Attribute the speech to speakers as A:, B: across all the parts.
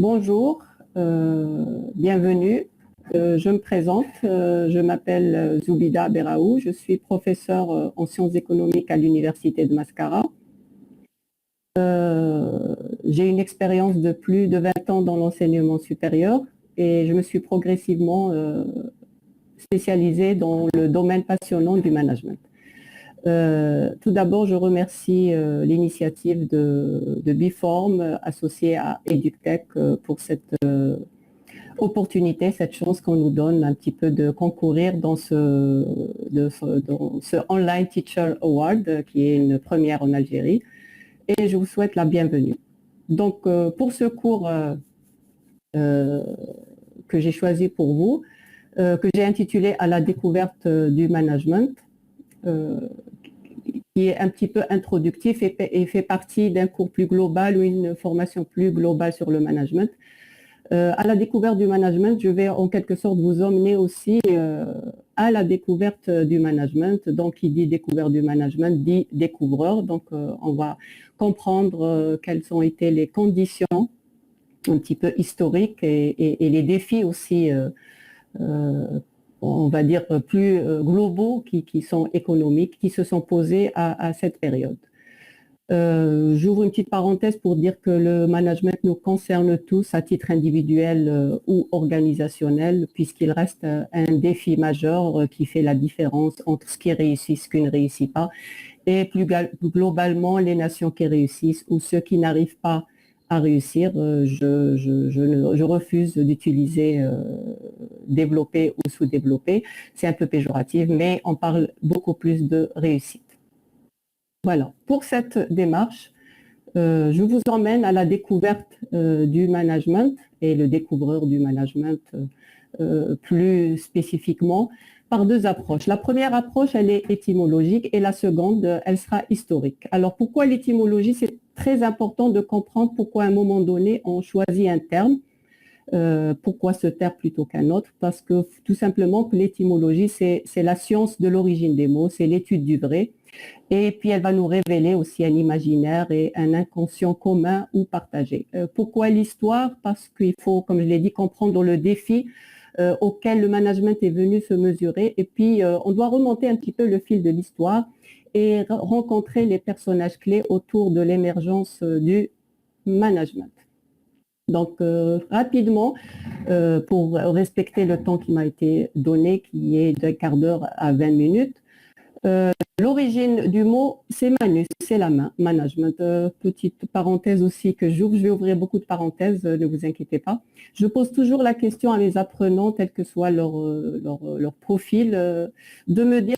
A: Bonjour, bienvenue. Je me présente, je m'appelle Zoubida Beraou, je suis professeure en sciences économiques à l'Université de Mascara. J'ai une expérience de plus de 20 ans dans l'enseignement supérieur et je me suis progressivement spécialisée dans le domaine passionnant du management. Tout d'abord, je remercie l'initiative de Biform associée à EduTech pour cette opportunité, cette chance qu'on nous donne un petit peu de concourir dans ce Online Teacher Award qui est une première en Algérie. Et je vous souhaite la bienvenue. Donc, pour ce cours que j'ai choisi pour vous, que j'ai intitulé « À la découverte du management », qui est un petit peu introductif et fait partie d'un cours plus global ou une formation plus globale sur le management. À la découverte du management, je vais en quelque sorte vous emmener aussi à la découverte du management. Donc, qui dit découverte du management dit découvreur. Donc, on va comprendre quelles ont été les conditions un petit peu historiques et les défis aussi on va dire, plus globaux qui sont économiques, qui se sont posés à cette période. J'ouvre une petite parenthèse pour dire que le management nous concerne tous à titre individuel ou organisationnel, puisqu'il reste un défi majeur qui fait la différence entre ce qui réussit et ce qui ne réussit pas, et plus globalement les nations qui réussissent ou ceux qui n'arrivent pas à réussir. Je refuse d'utiliser développer ou sous-développer, c'est un peu péjoratif, mais on parle beaucoup plus de réussite. Voilà, pour cette démarche, je vous emmène à la découverte du management et le découvreur du management plus spécifiquement par deux approches. La première approche, elle est étymologique et la seconde, elle sera historique. Alors pourquoi l'étymologie? C'est très important de comprendre pourquoi à un moment donné on choisit un terme. Pourquoi ce terme plutôt qu'un autre? Parce que tout simplement que l'étymologie, c'est la science de l'origine des mots, c'est l'étude du vrai. Et puis elle va nous révéler aussi un imaginaire et un inconscient commun ou partagé. Pourquoi l'histoire? Parce qu'il faut, comme je l'ai dit, comprendre le défi auquel le management est venu se mesurer. Et puis on doit remonter un petit peu le fil de l'histoire et rencontrer les personnages clés autour de l'émergence du management. Donc, rapidement, pour respecter le temps qui m'a été donné, qui est d'un quart d'heure à 20 minutes, l'origine du mot, c'est manus, c'est la main, management. Petite parenthèse aussi que j'ouvre, je vais ouvrir beaucoup de parenthèses, ne vous inquiétez pas. Je pose toujours la question à mes apprenants, quel que soit leur profil, de me dire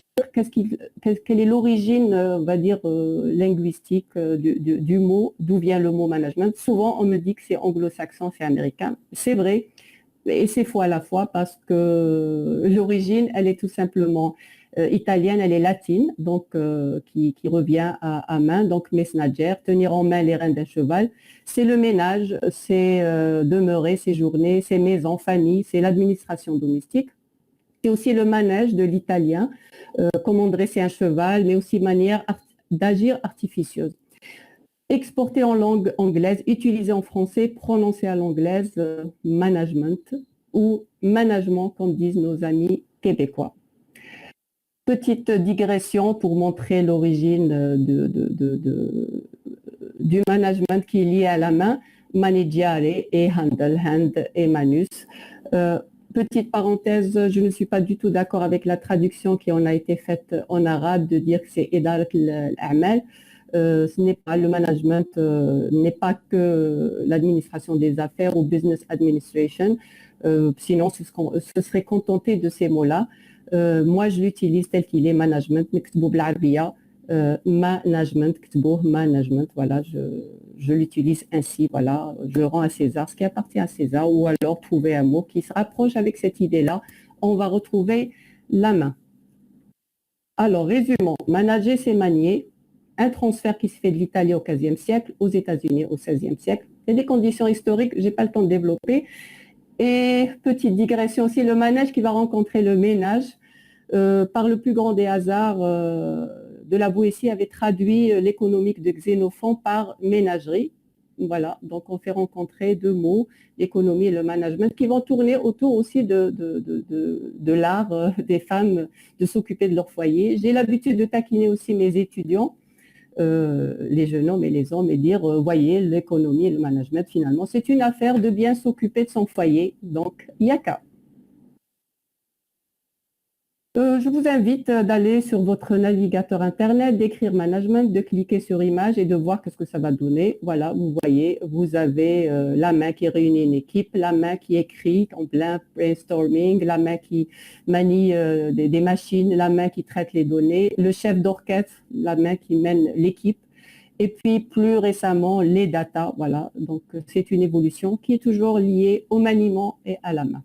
A: quelle est l'origine, on va dire, linguistique du mot, d'où vient le mot management. Souvent, on me dit que c'est anglo-saxon, c'est américain. C'est vrai, et c'est faux à la fois parce que l'origine, elle est tout simplement italienne, elle est latine, donc qui revient à main, donc mesnager, tenir en main les rênes d'un cheval. C'est le ménage, c'est demeurer, séjourner, c'est maison, famille, c'est l'administration domestique. C'est aussi le manège de l'italien, comment dresser un cheval, mais aussi manière d'agir artificieuse. Exporté en langue anglaise, utilisé en français, prononcé à l'anglaise, management ou management, comme disent nos amis québécois. Petite digression pour montrer l'origine du management qui est lié à la main, maneggiare et handle, hand et manus. Petite parenthèse, je ne suis pas du tout d'accord avec la traduction qui en a été faite en arabe de dire que c'est idarat al-amal. Ce n'est pas le management, n'est pas que l'administration des affaires ou business administration. Sinon, ce serait contenté de ces mots-là. Moi, je l'utilise tel qu'il est, management, management, management, voilà, je l'utilise ainsi, voilà, je rends à César ce qui appartient à César, ou alors trouver un mot qui se rapproche avec cette idée-là, on va retrouver la main. Alors, résumons, manager, c'est manier, un transfert qui se fait de l'Italie au XVe siècle, aux États-Unis au XVIe siècle. Il y a des conditions historiques, je n'ai pas le temps de développer. Et petite digression aussi, le manège qui va rencontrer le ménage, par le plus grand des hasards, de la Boétie avait traduit l'économique de Xénophon par ménagerie. Voilà, donc on fait rencontrer deux mots, l'économie et le management, qui vont tourner autour aussi de l'art des femmes de s'occuper de leur foyer. J'ai l'habitude de taquiner aussi mes étudiants, les jeunes hommes et les hommes, et dire, voyez, l'économie et le management, finalement, c'est une affaire de bien s'occuper de son foyer. Donc, il n'y a qu'à. Je vous invite d'aller sur votre navigateur Internet, d'écrire management, de cliquer sur image et de voir ce que ça va donner. Voilà, vous voyez, vous avez la main qui réunit une équipe, la main qui écrit en plein brainstorming, la main qui manie des machines, la main qui traite les données, le chef d'orchestre, la main qui mène l'équipe. Et puis, plus récemment, les data. Voilà, donc c'est une évolution qui est toujours liée au maniement et à la main.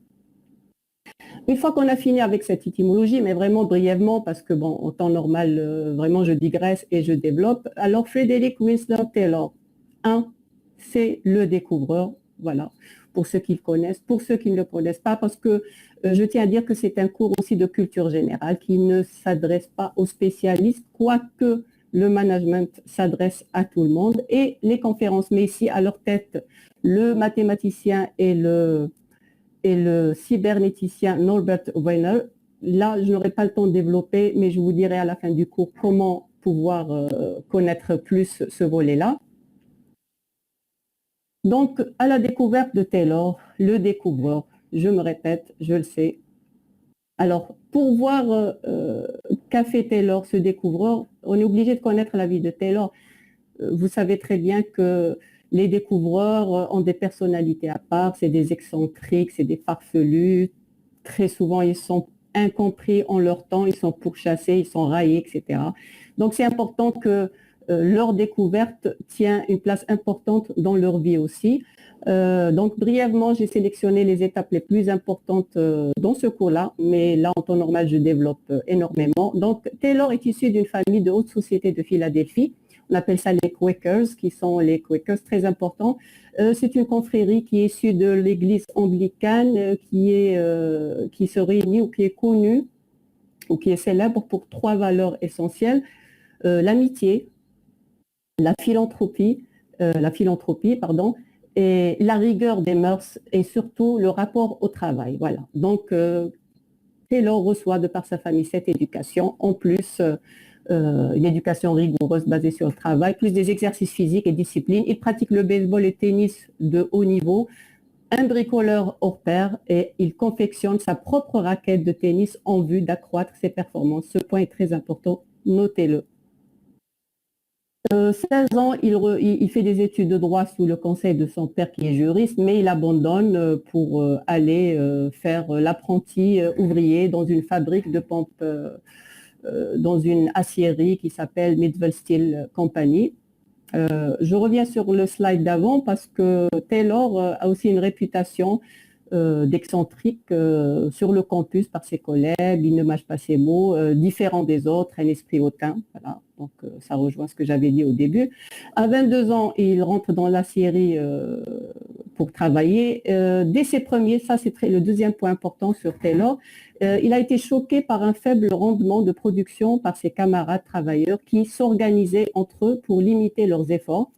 A: Une fois qu'on a fini avec cette étymologie, mais vraiment brièvement, parce que bon, en temps normal, vraiment je digresse et je développe. Alors, Frederick Winslow Taylor, c'est le découvreur, voilà, pour ceux qui le connaissent, pour ceux qui ne le connaissent pas, parce que je tiens à dire que c'est un cours aussi de culture générale qui ne s'adresse pas aux spécialistes, quoique le management s'adresse à tout le monde, et les conférences, mais ici à leur tête, le mathématicien et le cybernéticien Norbert Weiner. Là, je n'aurai pas le temps de développer, mais je vous dirai à la fin du cours comment pouvoir connaître plus ce volet-là. Donc, à la découverte de Taylor, le découvreur, je me répète, je le sais. Alors, pour voir qu'a fait Taylor, ce découvreur, on est obligé de connaître la vie de Taylor. Vous savez très bien que les découvreurs ont des personnalités à part, c'est des excentriques, c'est des farfelus. Très souvent, ils sont incompris en leur temps, ils sont pourchassés, ils sont raillés, etc. Donc, c'est important que leur découverte tient une place importante dans leur vie aussi. Donc, brièvement, j'ai sélectionné les étapes les plus importantes dans ce cours-là, mais là, en temps normal, je développe énormément. Donc, Taylor est issu d'une famille de haute société de Philadelphie. On appelle ça les Quakers, qui sont les Quakers très importants. C'est une confrérie qui est issue de l'église anglicane, qui se réunit ou qui est connue ou qui est célèbre pour trois valeurs essentielles. L'amitié, la philanthropie, et la rigueur des mœurs et surtout le rapport au travail. Voilà. Donc, Taylor reçoit de par sa famille cette éducation, en plus une éducation rigoureuse basée sur le travail, plus des exercices physiques et disciplines. Il pratique le baseball et le tennis de haut niveau, un bricoleur hors pair, et il confectionne sa propre raquette de tennis en vue d'accroître ses performances. Ce point est très important, notez-le. 16 ans, il fait des études de droit sous le conseil de son père qui est juriste, mais il abandonne pour aller faire l'apprenti ouvrier dans une fabrique de pompes, dans une aciérie qui s'appelle Midwell Steel Company. Je reviens sur le slide d'avant parce que Taylor a aussi une réputation d'excentrique sur le campus par ses collègues, il ne mâche pas ses mots, différent des autres, un esprit hautain. Voilà. Donc ça rejoint ce que j'avais dit au début. À 22 ans, il rentre dans l'aciérie pour travailler. Dès ses premiers, ça c'est le deuxième point important sur Taylor, il a été choqué par un faible rendement de production par ses camarades travailleurs qui s'organisaient entre eux pour limiter leurs efforts.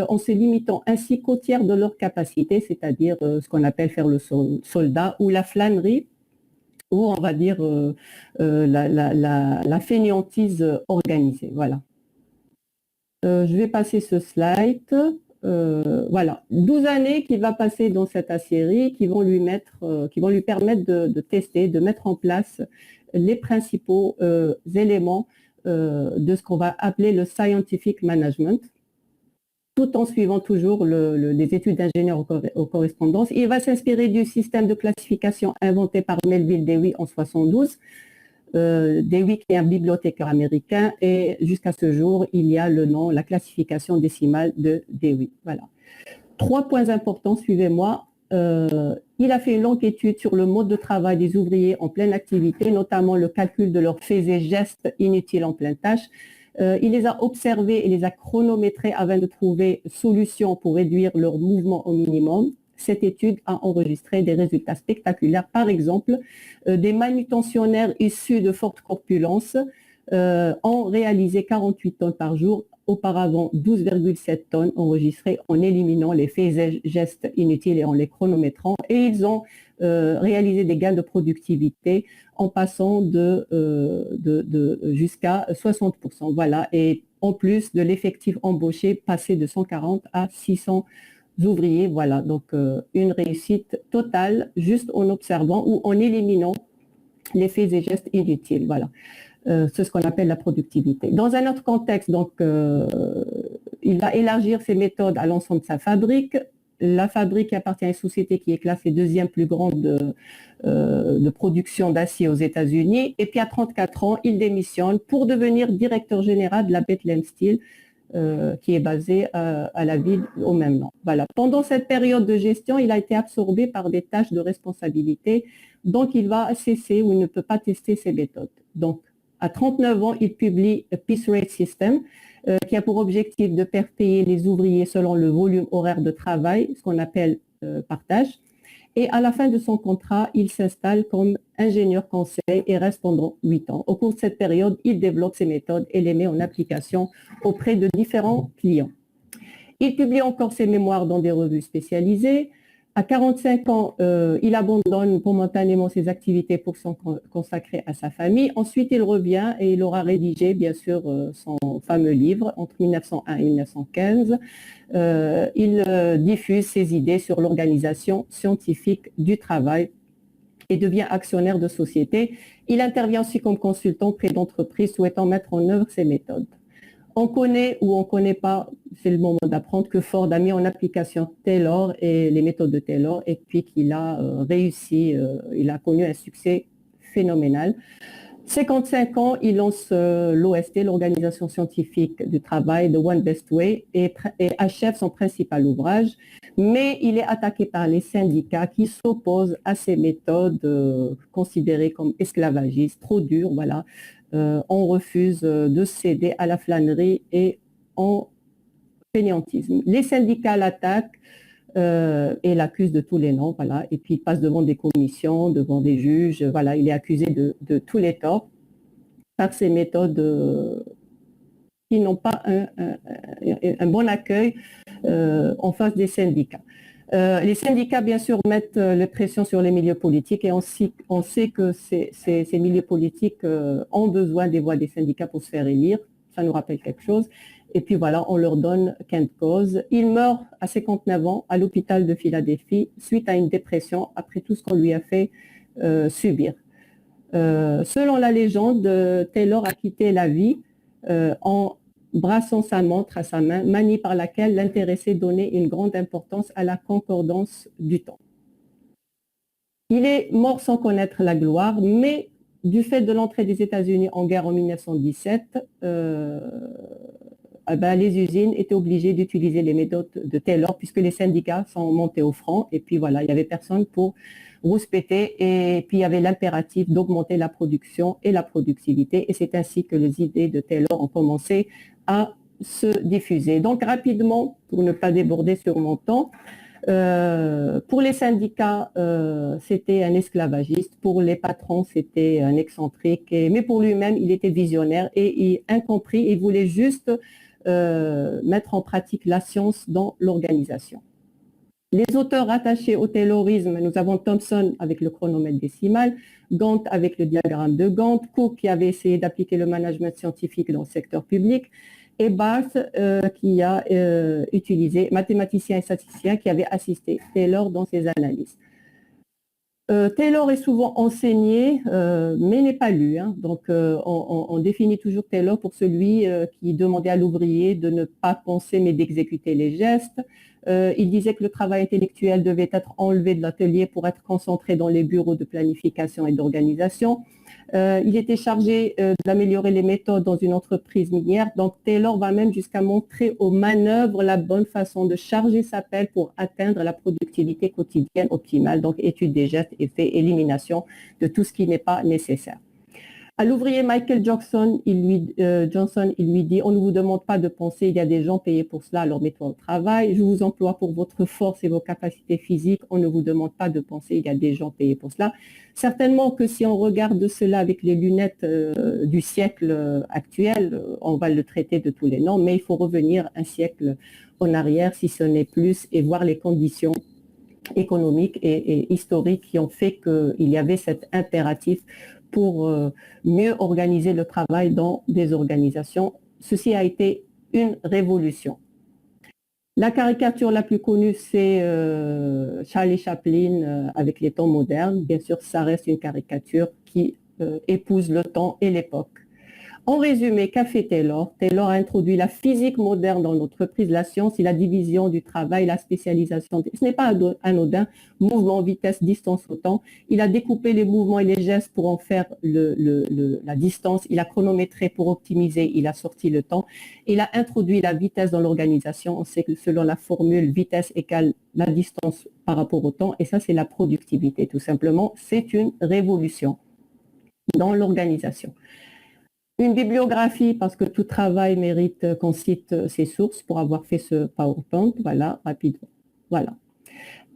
A: En se limitant ainsi qu'au tiers de leur capacité, c'est-à-dire ce qu'on appelle faire le soldat ou la flânerie, ou on va dire la fainéantise organisée. Voilà. Je vais passer ce slide. Voilà, 12 années qu'il va passer dans cette aciérie qui vont lui permettre de tester, de mettre en place les principaux éléments de ce qu'on va appeler le scientific management, tout en suivant toujours des études d'ingénieur aux correspondances. Il va s'inspirer du système de classification inventé par Melville Dewey en 1972. Dewey qui est un bibliothécaire américain, et jusqu'à ce jour, il y a le nom, la classification décimale de Dewey. Voilà. 3 points importants, suivez-moi. Il a fait une longue étude sur le mode de travail des ouvriers en pleine activité, notamment le calcul de leurs faits et gestes inutiles en pleine tâche. Il les a observés et les a chronométrés afin de trouver solutions pour réduire leur mouvement au minimum. Cette étude a enregistré des résultats spectaculaires. Par exemple, des manutentionnaires issus de forte corpulence ont réalisé 48 tonnes par jour auparavant 12,7 tonnes enregistrées en éliminant les faits et gestes inutiles et en les chronométrant. Et ils ont réalisé des gains de productivité en passant jusqu'à 60%. Voilà. Et en plus de l'effectif embauché passé de 140 à 600 ouvriers. Voilà. Donc, une réussite totale juste en observant ou en éliminant les faits et gestes inutiles. Voilà. C'est ce qu'on appelle la productivité. Dans un autre contexte, donc, il va élargir ses méthodes à l'ensemble de sa fabrique. La fabrique appartient à une société qui est classée deuxième plus grande de production d'acier aux États-Unis. Et puis à 34 ans, il démissionne pour devenir directeur général de la Bethlehem Steel, qui est basée à la ville au même nom. Voilà. Pendant cette période de gestion, il a été absorbé par des tâches de responsabilité, donc il va cesser ou il ne peut pas tester ses méthodes. Donc, à 39 ans, il publie Piece Rate System, qui a pour objectif de faire payer les ouvriers selon le volume horaire de travail, ce qu'on appelle partage. Et à la fin de son contrat, il s'installe comme ingénieur conseil et reste pendant 8 ans. Au cours de cette période, il développe ses méthodes et les met en application auprès de différents clients. Il publie encore ses mémoires dans des revues spécialisées. À 45 ans, il abandonne momentanément ses activités pour se consacrer à sa famille. Ensuite, il revient et il aura rédigé, bien sûr, son fameux livre entre 1901 et 1915. Il diffuse ses idées sur l'organisation scientifique du travail et devient actionnaire de société. Il intervient aussi comme consultant auprès d'entreprises souhaitant mettre en œuvre ses méthodes. On connaît ou on ne connaît pas, c'est le moment d'apprendre que Ford a mis en application Taylor et les méthodes de Taylor et puis qu'il a réussi, il a connu un succès phénoménal. 55 ans, il lance l'OST, l'Organisation scientifique du travail, The One Best Way, et achève son principal ouvrage. Mais il est attaqué par les syndicats qui s'opposent à ces méthodes considérées comme esclavagistes, trop dures, voilà. On refuse de céder à la flânerie et en fainéantisme. Les syndicats l'attaquent et l'accusent de tous les noms, voilà. Et puis il passe devant des commissions, devant des juges, voilà. Il est accusé de tous les torts par ces méthodes qui n'ont pas un bon accueil en face des syndicats. Les syndicats, bien sûr, mettent la pression sur les milieux politiques et on sait que ces milieux politiques ont besoin des voix des syndicats pour se faire élire. Ça nous rappelle quelque chose. Et puis voilà, on leur donne gain de cause. Il meurt à 59 ans à l'hôpital de Philadelphie suite à une dépression après tout ce qu'on lui a fait subir. Selon la légende, Taylor a quitté la vie en brassant sa montre à sa main, manie par laquelle l'intéressé donnait une grande importance à la concordance du temps. Il est mort sans connaître la gloire, mais du fait de l'entrée des États-Unis en guerre en 1917, les usines étaient obligées d'utiliser les méthodes de Taylor puisque les syndicats sont montés au front et puis voilà, il n'y avait personne pour rouspéter et puis il y avait l'impératif d'augmenter la production et la productivité et c'est ainsi que les idées de Taylor ont commencé à se diffuser. Donc rapidement, pour ne pas déborder sur mon temps, pour les syndicats, c'était un esclavagiste, pour les patrons, c'était un excentrique, mais pour lui-même, il était visionnaire et incompris, il voulait juste mettre en pratique la science dans l'organisation. Les auteurs rattachés au Taylorisme, nous avons Thomson avec le chronomètre décimal, Gantt avec le diagramme de Gantt, Cook qui avait essayé d'appliquer le management scientifique dans le secteur public, et Barth qui a utilisé, mathématicien et statisticien qui avait assisté Taylor dans ses analyses. Taylor est souvent enseigné, mais n'est pas lu. Hein. Donc, on définit toujours Taylor pour celui qui demandait à l'ouvrier de ne pas penser, mais d'exécuter les gestes. Il disait que le travail intellectuel devait être enlevé de l'atelier pour être concentré dans les bureaux de planification et d'organisation. Il était chargé d'améliorer les méthodes dans une entreprise minière. Donc, Taylor va même jusqu'à montrer aux manœuvres la bonne façon de charger sa pelle pour atteindre la productivité quotidienne optimale. Donc, étude des gestes, effets, élimination de tout ce qui n'est pas nécessaire. À l'ouvrier Michael Johnson, il lui dit, on ne vous demande pas de penser, il y a des gens payés pour cela, alors mets-toi au travail. Je vous emploie pour votre force et vos capacités physiques, on ne vous demande pas de penser, il y a des gens payés pour cela. Certainement que si on regarde cela avec les lunettes du siècle actuel, on va le traiter de tous les noms, mais il faut revenir un siècle en arrière, si ce n'est plus, et voir les conditions économiques et historiques qui ont fait qu'il y avait cet impératif pour mieux organiser le travail dans des organisations. Ceci a été une révolution. La caricature la plus connue, c'est Charlie Chaplin avec les temps modernes. Bien sûr, ça reste une caricature qui épouse le temps et l'époque. En résumé, qu'a fait Taylor? Taylor a introduit la physique moderne dans l'entreprise, la science et la division du travail, la spécialisation. Ce n'est pas anodin, mouvement, vitesse, distance au temps. Il a découpé les mouvements et les gestes pour en faire la distance. Il a chronométré pour optimiser, il a sorti le temps. Il a introduit la vitesse dans l'organisation. On sait que selon la formule, vitesse égale la distance par rapport au temps. Et ça, c'est la productivité, tout simplement. C'est une révolution dans l'organisation. Une bibliographie, parce que tout travail mérite qu'on cite ses sources pour avoir fait ce PowerPoint. Voilà, rapidement. Voilà.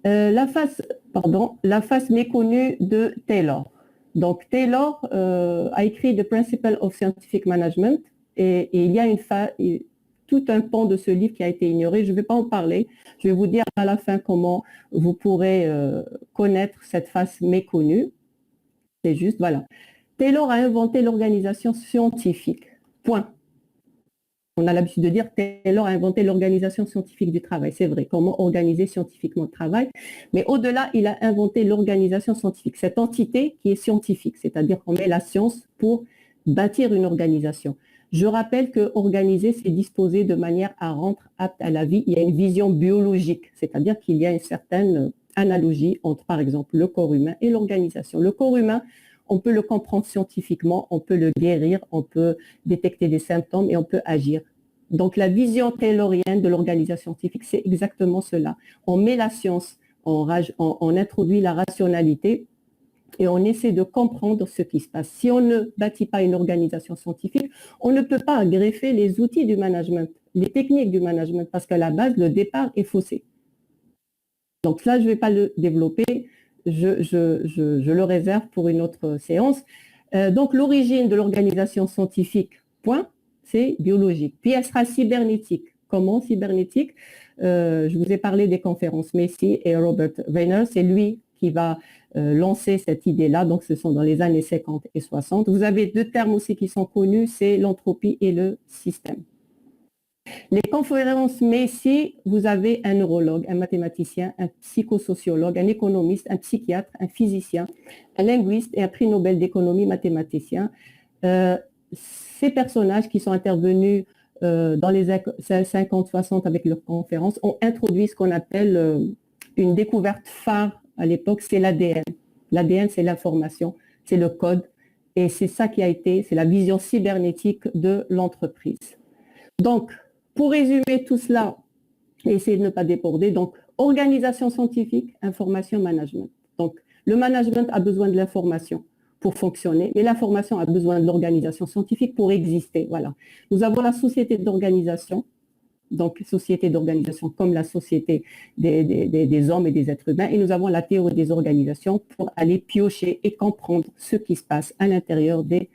A: La face méconnue de Taylor. Donc, Taylor a écrit The Principle of Scientific Management et il y a tout un pan de ce livre qui a été ignoré. Je ne vais pas en parler. Je vais vous dire à la fin comment vous pourrez connaître cette face méconnue. C'est juste, voilà. Taylor a inventé l'organisation scientifique. Point. On a l'habitude de dire Taylor a inventé l'organisation scientifique du travail. C'est vrai, comment organiser scientifiquement le travail. Mais au-delà, il a inventé l'organisation scientifique, cette entité qui est scientifique, c'est-à-dire qu'on met la science pour bâtir une organisation. Je rappelle que organiser, c'est disposer de manière à rendre apte à la vie. Il y a une vision biologique, c'est-à-dire qu'il y a une certaine analogie entre, par exemple, le corps humain et l'organisation. Le corps humain, on peut le comprendre scientifiquement, on peut le guérir, on peut détecter des symptômes et on peut agir. Donc, la vision taylorienne de l'organisation scientifique, c'est exactement cela. On met la science, on introduit la rationalité et on essaie de comprendre ce qui se passe. Si on ne bâtit pas une organisation scientifique, on ne peut pas greffer les outils du management, les techniques du management, parce qu'à la base, le départ est faussé. Donc, ça, je ne vais pas le développer. Je le réserve pour une autre séance. Donc, l'origine de l'organisation scientifique, point, c'est biologique. Puis, elle sera cybernétique. Comment cybernétique? Je vous ai parlé des conférences Messi et Robert Weiner. C'est lui qui va lancer cette idée-là. Donc, ce sont dans les années 50 et 60. Vous avez deux termes aussi qui sont connus, c'est l'entropie et le système. Les conférences Messi, vous avez un neurologue, un mathématicien, un psychosociologue, un économiste, un psychiatre, un physicien, un linguiste et un prix Nobel d'économie mathématicien. Ces personnages qui sont intervenus dans les 50-60 avec leurs conférences ont introduit ce qu'on appelle une découverte phare à l'époque, c'est l'ADN. L'ADN, c'est l'information, c'est le code et c'est ça qui a été, c'est la vision cybernétique de l'entreprise. Donc, pour résumer tout cela et essayer de ne pas déborder, donc organisation scientifique, information, management. Donc, le management a besoin de l'information pour fonctionner, mais l'information a besoin de l'organisation scientifique pour exister. Voilà. Nous avons la société d'organisation, donc société d'organisation comme la société des hommes et des êtres humains, et nous avons la théorie des organisations pour aller piocher et comprendre ce qui se passe à l'intérieur des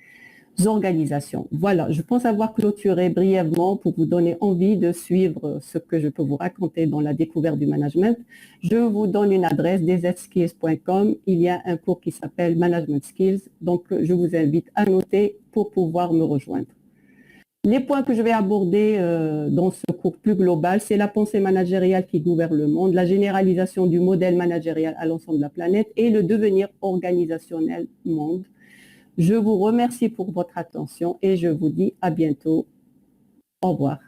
A: organisations. Voilà, je pense avoir clôturé brièvement pour vous donner envie de suivre ce que je peux vous raconter dans la découverte du management. Je vous donne une adresse, dzskills.com. Il y a un cours qui s'appelle Management Skills, donc je vous invite à noter pour pouvoir me rejoindre. Les points que je vais aborder dans ce cours plus global, c'est la pensée managériale qui gouverne le monde, la généralisation du modèle managérial à l'ensemble de la planète et le devenir organisationnel monde. Je vous remercie pour votre attention et je vous dis à bientôt. Au revoir.